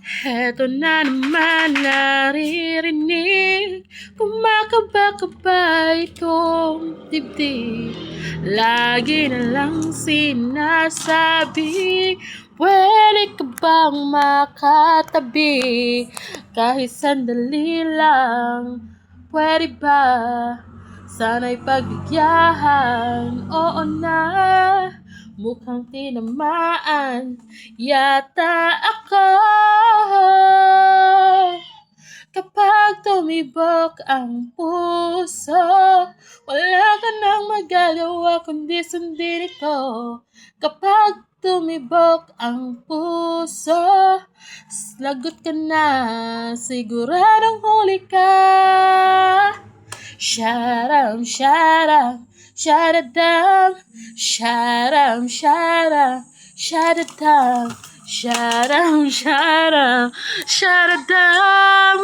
Heto na naman naririnig, kumakaba-kaba itong dibdib. Lagi na lang sinasabi, pwede ka bang makatabi? Kahit sandali lang, pwede ba? Sana'y pagbigyahan, oo na. Mukhang tinamaan yata ako. Kapag tumibok ang puso, wala ka nang magagawa kundi sundin ito. Kapag tumibok ang puso, lagot ka na, siguradong huli ka. Sharam, sharam, sharadam, sharam, sharam, sharadam, sharam, sharam, sharadam.